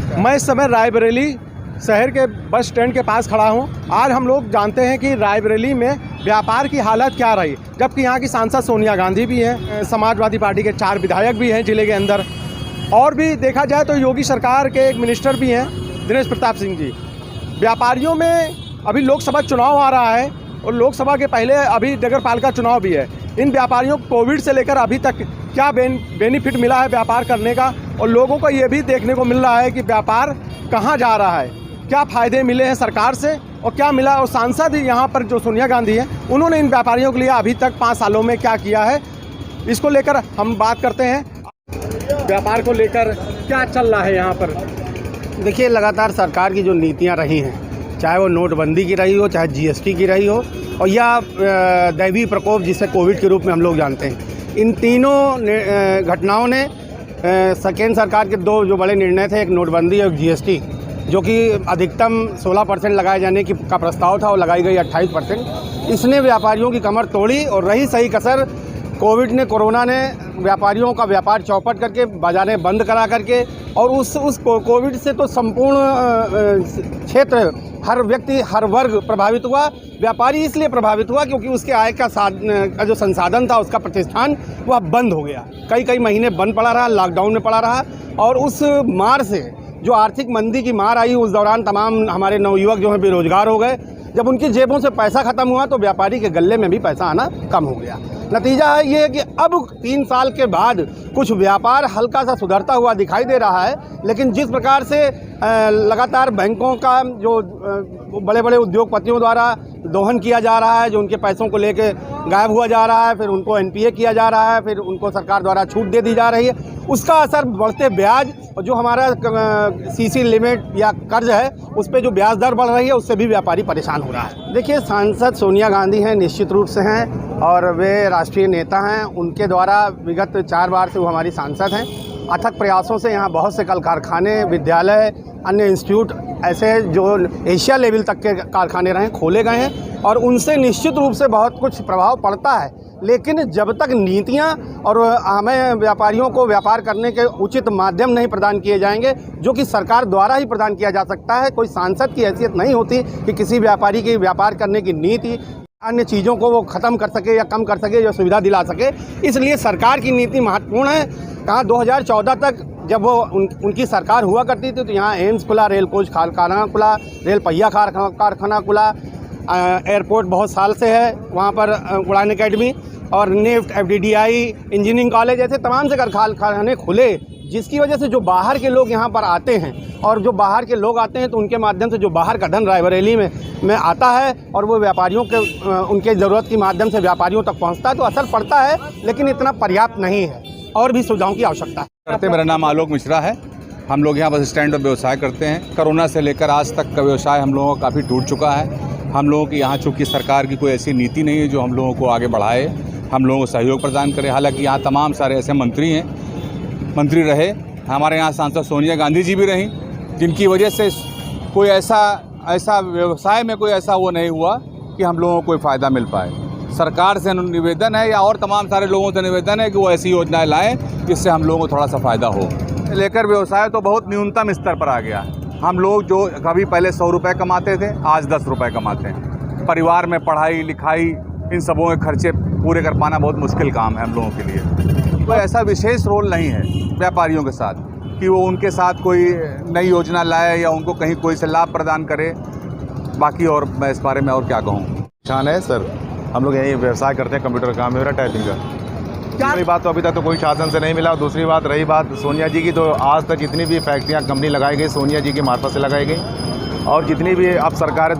मैं इस समय रायबरेली शहर के बस स्टैंड के पास खड़ा हूं। आज हम लोग जानते हैं कि रायबरेली में व्यापार की हालत क्या रही, जबकि यहाँ की सांसद सोनिया गांधी भी हैं, समाजवादी पार्टी के 4 विधायक भी हैं जिले के अंदर, और भी देखा जाए तो योगी सरकार के एक मिनिस्टर भी हैं दिनेश प्रताप सिंह जी। व्यापारियों में अभी लोकसभा चुनाव आ रहा है और लोकसभा के पहले अभी नगर पालिका चुनाव भी है। इन व्यापारियों को कोविड से लेकर अभी तक क्या बेनिफिट मिला है व्यापार करने का, और लोगों को ये भी देखने को मिल रहा है कि व्यापार कहाँ जा रहा है, क्या फ़ायदे मिले हैं सरकार से और क्या मिला। और सांसद यहाँ पर जो सोनिया गांधी हैं, उन्होंने इन व्यापारियों के लिए अभी तक 5 सालों में क्या किया है, इसको लेकर हम बात करते हैं। व्यापार को लेकर क्या चल रहा है यहाँ पर? देखिए, लगातार सरकार की जो नीतियाँ रही हैं, चाहे वो नोटबंदी की रही हो, चाहे जीएसटी की रही हो, और या दैवीय प्रकोप जिसे कोविड के रूप में हम लोग जानते हैं, इन तीनों घटनाओं ने केंद्र सरकार के 2 जो बड़े निर्णय थे, एक नोटबंदी और जीएसटी, जो कि अधिकतम 16% लगाए जाने का प्रस्ताव था और लगाई गई 28%, इसने व्यापारियों की कमर तोड़ी। और रही सही कसर कोरोना ने व्यापारियों का व्यापार चौपट करके, बाजारें बंद करा करके, और उस कोविड से तो संपूर्ण क्षेत्र, हर व्यक्ति, हर वर्ग प्रभावित हुआ। व्यापारी इसलिए प्रभावित हुआ क्योंकि उसके आय का जो संसाधन था, उसका प्रतिष्ठान, वह बंद हो गया। कई महीने बंद पड़ा रहा, लॉकडाउन में पड़ा रहा, और उस मार से, जो आर्थिक मंदी की मार आई, उस दौरान तमाम हमारे नवयुवक जो हैं बेरोजगार हो गए। जब उनकी जेबों से पैसा ख़त्म हुआ तो व्यापारी के गले में भी पैसा आना कम हो गया। नतीजा है ये कि अब 3 साल के बाद कुछ व्यापार हल्का सा सुधरता हुआ दिखाई दे रहा है, लेकिन जिस प्रकार से लगातार बैंकों का जो बड़े बड़े उद्योगपतियों द्वारा दोहन किया जा रहा है, जो उनके पैसों को लेके गायब हुआ जा रहा है, फिर उनको एनपीए किया जा रहा है, फिर उनको सरकार द्वारा छूट दे दी जा रही है, उसका असर बढ़ते ब्याज और जो हमारा सीसी लिमिट या कर्ज है, उस पर जो ब्याज दर बढ़ रही है, उससे भी व्यापारी परेशान हो रहा है। देखिए, सांसद सोनिया गांधी हैं, निश्चित रूप से हैं, और वे राष्ट्रीय नेता हैं। उनके द्वारा विगत 4 बार से वो हमारी सांसद हैं। अथक प्रयासों से यहाँ बहुत से कल कारखाने, विद्यालय, अन्य इंस्टीट्यूट ऐसे जो एशिया लेवल तक के कारखाने रहे खोले गए हैं, और उनसे निश्चित रूप से बहुत कुछ प्रभाव पड़ता है। लेकिन जब तक नीतियाँ और हमें व्यापारियों को व्यापार करने के उचित माध्यम नहीं प्रदान किए जाएंगे, जो कि सरकार द्वारा ही प्रदान किया जा सकता है, कोई सांसद की हैसियत नहीं होती कि किसी व्यापारी की व्यापार करने की नीति, अन्य चीज़ों को वो ख़त्म कर सके या कम कर सके, या सुविधा दिला सके। इसलिए सरकार की नीति महत्वपूर्ण है। कहाँ 2014 तक जब वो उनकी सरकार हुआ करती थी, तो यहाँ एम्स खुला, रेल कोच कारखाना खुला, रेल पहिया कारखाना खुला, एयरपोर्ट बहुत साल से है वहाँ पर, उड़ान अकेडमी और नेफ्ट, FDDI, इंजीनियरिंग कॉलेज, ऐसे तमाम से कारखाने खुले, जिसकी वजह से जो बाहर के लोग यहाँ पर आते हैं, और जो बाहर के लोग आते हैं तो उनके माध्यम से जो बाहर का धन रायबरेली में आता है, और वो व्यापारियों के उनके ज़रूरत के माध्यम से व्यापारियों तक पहुँचता है, तो असर पड़ता है, लेकिन इतना पर्याप्त नहीं है, और भी सुविधाओं की आवश्यकता है। मेरा नाम आलोक मिश्रा है। हम लोग यहाँ बस स्टैंड पर व्यवसाय करते हैं। कोरोना से लेकर आज तक का व्यवसाय हम लोगों का काफ़ी टूट चुका है। हम लोगों की यहाँ चूँकि सरकार की कोई ऐसी नीति नहीं है जो हम लोगों को आगे बढ़ाए, हम लोगों को सहयोग प्रदान करे। हालांकि यहाँ तमाम सारे ऐसे मंत्री रहे, हमारे यहाँ सांसद सोनिया गांधी जी भी रहीं, जिनकी वजह से कोई ऐसा व्यवसाय में कोई ऐसा वो नहीं हुआ कि हम लोगों को कोई फ़ायदा मिल पाए। सरकार से निवेदन है, या और तमाम सारे लोगों से निवेदन है कि वो ऐसी योजनाएं लाएं जिससे हम लोगों को थोड़ा सा फ़ायदा हो। लेकर व्यवसाय तो बहुत न्यूनतम स्तर पर आ गया है। हम लोग जो कभी पहले 100 रुपये कमाते थे, आज 10 रुपये कमाते हैं। परिवार में पढ़ाई लिखाई, इन सबों के खर्चे पूरे कर पाना बहुत मुश्किल काम है हम लोगों के लिए। तो ऐसा विशेष रोल नहीं है व्यापारियों के साथ कि वो उनके साथ कोई नई योजना लाए या उनको कहीं कोई से लाभ प्रदान करे। बाकी और मैं इस बारे में और क्या कहूँ। शान है सर, हम लोग यही व्यवसाय करते हैं, कंप्यूटर काम है मेरा, टाइपिंग का। पहली बात तो अभी तक तो कोई शासन से नहीं मिला। दूसरी बात, रही बात सोनिया जी की, तो आज तक जितनी भी फैक्ट्रियाँ, कंपनी लगाई गई, सोनिया जी की मार्फत से लगाई गई। और जितनी भी अब सरकारें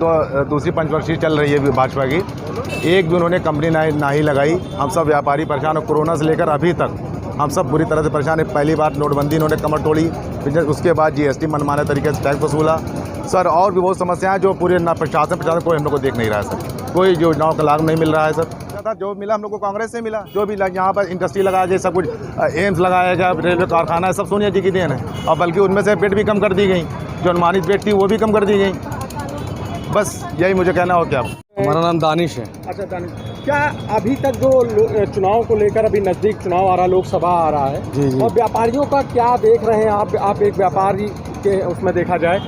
दूसरी पंचवर्षीय चल रही है भाजपा की, एक भी उन्होंने कंपनी ना ही लगाई। हम सब व्यापारी परेशान, और कोरोना से लेकर अभी तक हम सब बुरी तरह से परेशान है। पहली बार नोटबंदी इन्होंने कमर तोड़ी, फिर उसके बाद जीएसटी मनमाने तरीके से टैक्स वसूला सर, और भी बहुत समस्याएं जो पूरे ना प्रशासन कोई हम लोग को देख नहीं रहा है सर। कोई योजनाओं का लाभ नहीं मिल रहा है सर। जो मिला हम लोग को कांग्रेस से मिला, जो भी यहाँ पर इंडस्ट्री लगाया जाए, सब कुछ एम्स लगाया गया, रेलवे कारखाना है, सब सोनिया जी की देन है। और बल्कि उनमें से बेड भी कम कर दी गई, जो अनुमानित बेड थी वो भी कम कर दी गई। बस यही मुझे कहना हो। क्या हमारा नाम दानिश है। अच्छा दानिश, क्या अभी तक जो चुनाव को लेकर अभी नज़दीक चुनाव आ रहा, लोकसभा आ रहा है, जी, जी। और व्यापारियों का क्या देख रहे हैं आप एक व्यापारी के उसमें देखा जाए,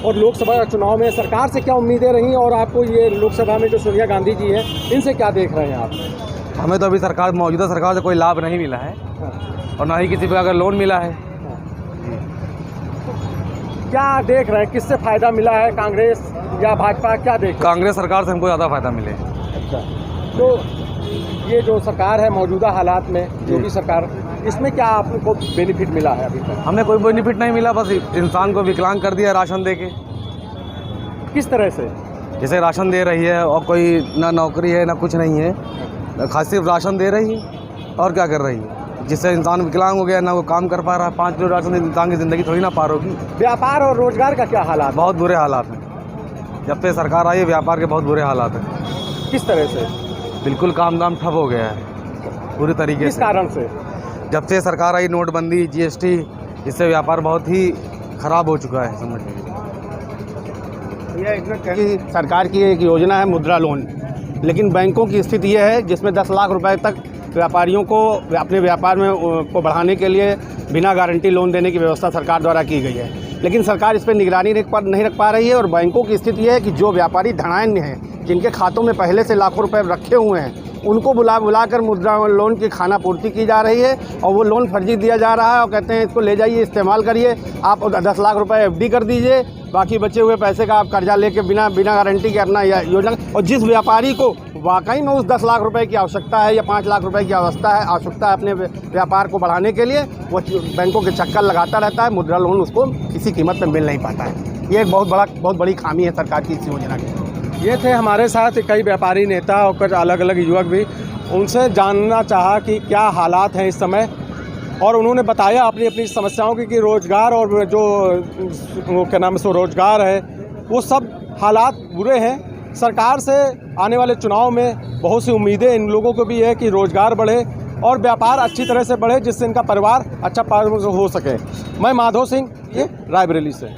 और लोकसभा का चुनाव में सरकार से क्या उम्मीदें रहीं, और आपको ये लोकसभा में जो सोनिया गांधी जी हैं इनसे क्या देख रहे हैं आप? हमें तो अभी मौजूदा सरकार से कोई लाभ नहीं मिला है और ना ही किसी प्रकार का लोन मिला है। क्या देख रहे हैं, किससे फायदा मिला है, कांग्रेस या भाजपा, क्या देख रहे हैं? कांग्रेस सरकार से हमको ज़्यादा फायदा मिले। अच्छा, तो ये जो सरकार है मौजूदा हालात में, जो भी सरकार, इसमें क्या आपको बेनिफिट मिला है अभी तक? हमें कोई बेनिफिट नहीं मिला, बस इंसान को विकलांग कर दिया राशन दे के। किस तरह से? जैसे राशन दे रही है और कोई ना नौकरी है ना कुछ नहीं है, खास सिर्फ राशन दे रही है और क्या कर रही है, जिससे इंसान विकलांग हो गया, ना वो काम कर पा रहा है। 5 किलो राशन इंसान की ज़िंदगी थोड़ी ना पार होगी। व्यापार और रोजगार का क्या हालात? बहुत बुरे हालात हैं। जब से सरकार आई है व्यापार के बहुत बुरे हालात हैं। किस तरह से? बिल्कुल काम दाम ठप हो गया है पूरी तरीके किस से। कारण से? जब से सरकार आई, नोटबंदी, जीएसटी, इससे व्यापार बहुत ही खराब हो चुका है, समझ लीजिए। कि सरकार की एक योजना है मुद्रा लोन, लेकिन बैंकों की स्थिति यह है जिसमें 10 लाख रुपए तक व्यापारियों को अपने व्यापार में को बढ़ाने के लिए बिना गारंटी लोन देने की व्यवस्था सरकार द्वारा की गई है, लेकिन सरकार इस पर निगरानी नहीं रख पा रही है। और बैंकों की स्थिति यह है कि जो व्यापारी धनाढ्य हैं, जिनके खातों में पहले से लाखों रुपए रखे हुए हैं, उनको बुला कर मुद्रा लोन की खानापूर्ति की जा रही है और वो लोन फर्जी दिया जा रहा है और कहते हैं इसको ले जाइए, इस्तेमाल करिए, आप 10 लाख रुपए एफडी कर दीजिए, बाकी बचे हुए पैसे का आप कर्जा लेके बिना गारंटी के अपना योजना। और जिस व्यापारी को वाकई में उस 10 लाख रुपए की आवश्यकता है या 5 लाख रुपए की आवश्यकता है अपने व्यापार को बढ़ाने के लिए, वो बैंकों के चक्कर लगाता रहता है, मुद्रा लोन उसको किसी कीमत पर मिल नहीं पाता है। ये एक बहुत बड़ी खामी है सरकार की इस योजना की। ये थे हमारे साथ कई व्यापारी नेता और कुछ अलग अलग युवक भी, उनसे जानना चाहा कि क्या हालात हैं इस समय, और उन्होंने बताया अपनी अपनी समस्याओं की कि रोज़गार और जो वो क्या नाम है स्वरोजगार है, वो सब हालात बुरे हैं। सरकार से आने वाले चुनाव में बहुत सी उम्मीदें इन लोगों को भी है कि रोज़गार बढ़े और व्यापार अच्छी तरह से बढ़े, जिससे इनका परिवार अच्छा पार हो सके। मैं माधव सिंह, ये रायबरेली से।